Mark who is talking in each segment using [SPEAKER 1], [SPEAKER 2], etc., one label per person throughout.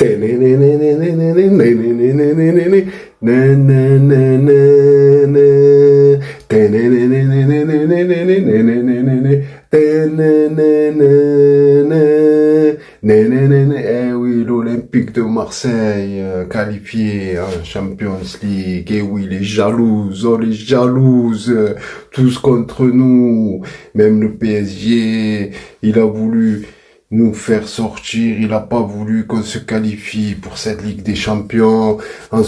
[SPEAKER 1] Eh oui, l'Olympique de Marseille, qualifié en Champions League. Eh oui, les jalouses, oh les jalouses, tous contre nous. Même le PSG, il a voulu nous faire sortir, il a pas voulu qu'on se qualifie pour cette Ligue des Champions en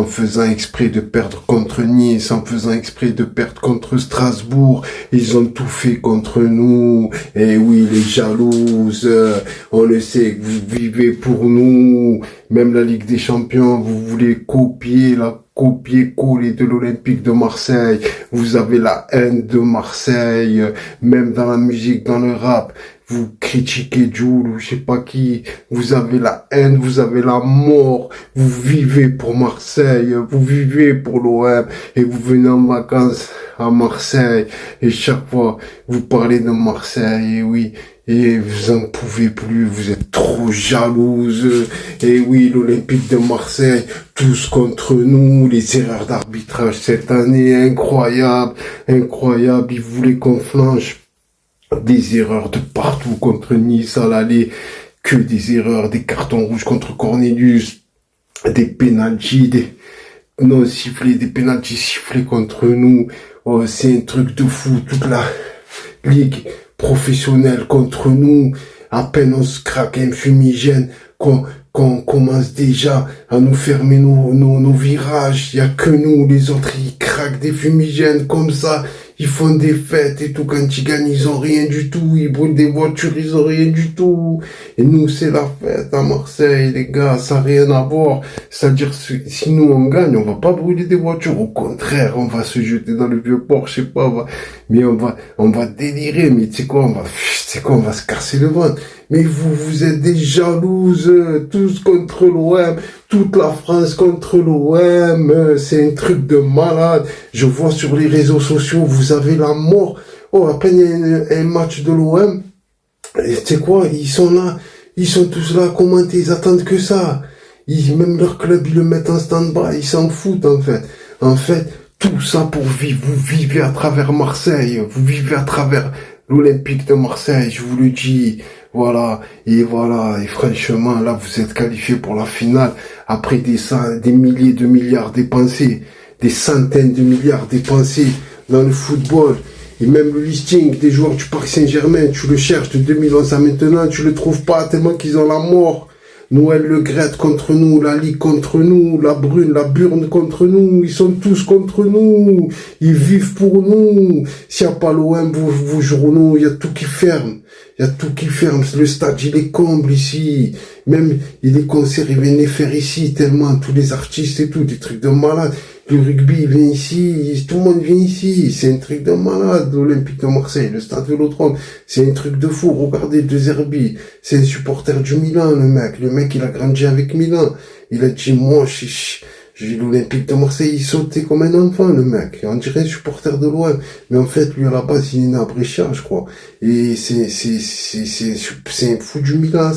[SPEAKER 1] faisant exprès de perdre contre Nice, en faisant exprès de perdre contre Strasbourg. Ils ont tout fait contre nous. Et oui, les jalouses, on le sait que vous vivez pour nous. Même la Ligue des Champions, vous voulez copier-coller de l'Olympique de Marseille. Vous avez la haine de Marseille, même dans la musique, dans le rap. Vous critiquez Jul ou je sais pas qui. Vous avez la haine, vous avez la mort. Vous vivez pour Marseille, vous vivez pour l'OM et vous venez en vacances à Marseille et chaque fois vous parlez de Marseille et oui. Et vous en pouvez plus, vous êtes trop jalouse. Et oui, l'Olympique de Marseille, tous contre nous, les erreurs d'arbitrage cette année, incroyable, incroyable. Ils voulaient qu'on flanche. Des erreurs de partout contre Nice à l'aller, que des erreurs, des cartons rouges contre Cornelius, des pénaltys, des non sifflés, des pénaltys sifflés contre nous. Oh, c'est un truc de fou, toute la ligue professionnelle contre nous. À peine on se craque un fumigène, qu'on commence déjà à nous fermer nos virages. Il y a que nous, les autres, ils craquent des fumigènes comme ça. Ils font des fêtes et tout. Quand ils gagnent, ils ont rien du tout. Ils brûlent des voitures, ils ont rien du tout. Et nous, c'est la fête à Marseille, les gars. Ça n'a rien à voir. C'est-à-dire, si nous, on gagne, on va pas brûler des voitures. Au contraire, on va se jeter dans le vieux port, je sais pas. Mais on va délirer. Mais tu sais quoi, on va se casser le ventre. Mais vous êtes des jalouses, tous contre l'OM, toute la France contre l'OM, c'est un truc de malade. Je vois sur les réseaux sociaux, vous avez la mort. Oh, à peine il y a un match de l'OM, tu sais quoi, ils sont là, ils sont tous là à commenter, ils attendent que ça. Même leur club, ils le mettent en stand-by, ils s'en foutent en fait. En fait, tout ça pour vivre, vous vivez à travers Marseille, vous vivez à travers l'Olympique de Marseille, je vous le dis. Voilà, et franchement, là, vous êtes qualifiés pour la finale, après des milliers de milliards dépensés, des centaines de milliards dépensés dans le football, et même le listing des joueurs du Paris Saint-Germain, tu le cherches de 2011 à maintenant, tu le trouves pas, tellement qu'ils ont la mort. Noël Le Graët contre nous, la Ligue contre nous, la Brune, la Burne contre nous, ils sont tous contre nous, ils vivent pour nous. S'il n'y a pas l'OM, vos journaux, il y a tout qui ferme. Il y a tout qui ferme. Le stade, il est comble ici. Même, les concerts, ils viennent les faire ici, tellement, tous les artistes et tout, des trucs de malade. Le rugby, il vient ici, tout le monde vient ici. C'est un truc de malade, l'Olympique de Marseille, le stade Vélodrome. C'est un truc de fou. Regardez De Zerbi. C'est un supporter du Milan, le mec. Le mec, il a grandi avec Milan. Il a dit, moi, j'ai l'Olympique de Marseille, il sautait comme un enfant, le mec. On dirait un supporter de l'OM. Mais en fait, lui, à la base, il est né à Brescia, je crois. Et c'est un fou du Milan,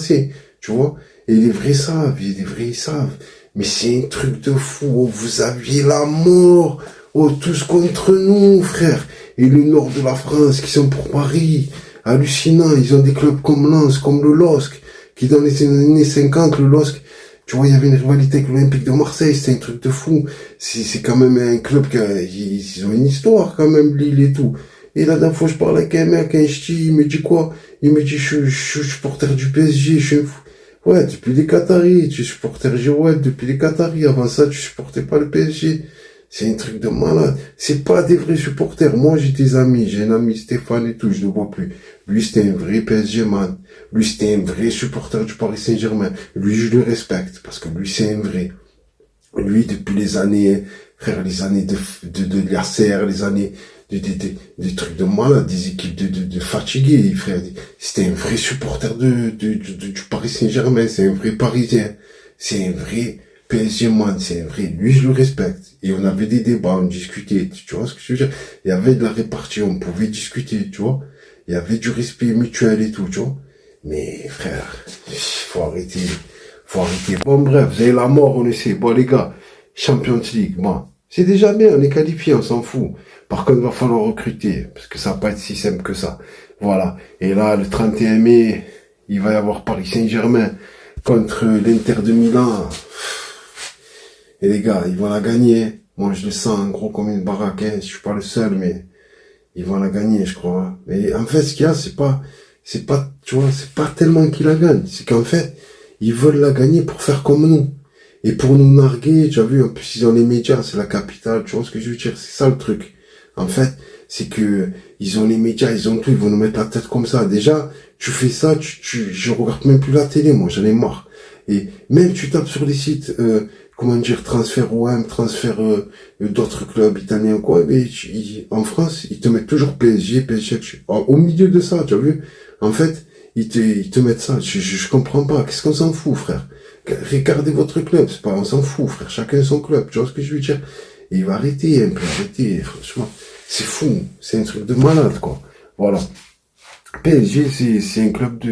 [SPEAKER 1] tu vois. Et les vrais savent, ils savent. Mais c'est un truc de fou. Oh, vous aviez la mort. Oh, tous contre nous, frère. Et le nord de la France, qui sont pour Paris. Hallucinant. Ils ont des clubs comme Lens, comme le LOSC, qui dans les années 50, le LOSC, tu vois, il y avait une rivalité avec l'Olympique de Marseille. C'est un truc de fou. C'est quand même un club ils ont une histoire, quand même, Lille et tout. Et la dernière fois, je parlais avec un mec, un ch'ti, il me dit quoi? Il me dit, je suis supporter du PSG, je suis un fou. Ouais, depuis les Qataris, tu supportais Girouette depuis les Qataris. Avant ça, tu supportais pas le PSG. C'est un truc de malade. C'est pas des vrais supporters. Moi, j'ai des amis. J'ai un ami Stéphane et tout, je le vois plus. Lui, c'était un vrai PSG man. Lui, c'était un vrai supporter du Paris Saint-Germain. Lui, je le respecte parce que lui, c'est un vrai. Lui, depuis les années, frère, les années de Yasser, les années des trucs de malade, des équipes de fatigués, frère. C'était un vrai supporter du Paris Saint-Germain. C'est un vrai Parisien. C'est un vrai PSG man. C'est un vrai. Lui, je le respecte. Et on avait des débats, on discutait. Tu vois ce que je veux dire? Il y avait de la répartie, on pouvait discuter, tu vois. Il y avait du respect mutuel et tout, tu vois. Mais, frère, Faut arrêter. Bon, bref, vous avez la mort, on essaie. Bon, les gars, Champions League, bon, c'est déjà bien, on est qualifié, on s'en fout. Par contre, il va falloir recruter, parce que ça va pas être si simple que ça. Voilà. Et là, le 31 mai, il va y avoir Paris Saint-Germain contre l'Inter de Milan. Et les gars, ils vont la gagner. Moi, je le sens en gros comme une baraque, hein. Je suis pas le seul, mais ils vont la gagner, je crois. Hein. Mais en fait, ce qu'il y a, c'est pas, tu vois, c'est pas tellement qu'ils la gagnent. C'est qu'en fait, ils veulent la gagner pour faire comme nous. Et pour nous narguer, tu as vu, en plus, ils ont les médias, c'est la capitale, tu vois ce que je veux dire? C'est ça le truc. En fait, c'est que, ils ont les médias, ils ont tout, ils vont nous mettre la tête comme ça. Déjà, tu fais ça, je regarde même plus la télé, moi, j'en ai marre. Et même tu tapes sur les sites, comment dire, transfert OM, transfert d'autres clubs italiens quoi, mais en France, ils te mettent toujours PSG, PSG. Au milieu de ça, tu as vu? En fait, ils te mettent ça. Je comprends pas. Qu'est-ce qu'on s'en fout, frère? Regardez votre club, c'est pas, on s'en fout, frère. Chacun son club. Tu vois ce que je veux dire? Et il va arrêter, un peu, arrêter, franchement. C'est fou. C'est un truc de malade, quoi. Voilà. PSG, c'est un club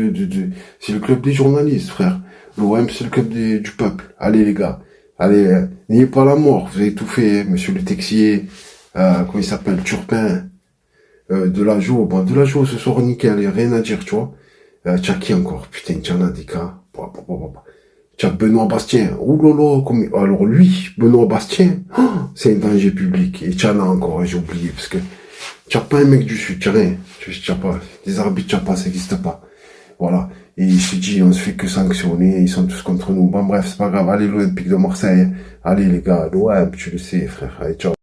[SPEAKER 1] c'est le club des journalistes, frère. L'OM, c'est le club du peuple. Allez, les gars. Allez, n'ayez pas la mort. Vous avez tout fait, hein, monsieur le Texier, comment il s'appelle, Turpin, Delageau. Bon, Delageau, ce soir, nickel, y a rien à dire, tu vois. T'as qui encore? Putain, t'en as des cas. T'as Benoît Bastien. Ouh là là, alors lui, Benoît Bastien, oh, c'est un danger public. Et t'en as encore, j'ai oublié, parce que t'as pas un mec du Sud, t'as rien. T'as pas. Des arbitres, t'as pas, ça existe pas. Voilà. Et je te dis, on se fait que sanctionner, ils sont tous contre nous. Bon, bref, c'est pas grave. Allez, l'Olympique de Marseille. Allez, les gars, l'OM, tu le sais, frère. Allez, ciao.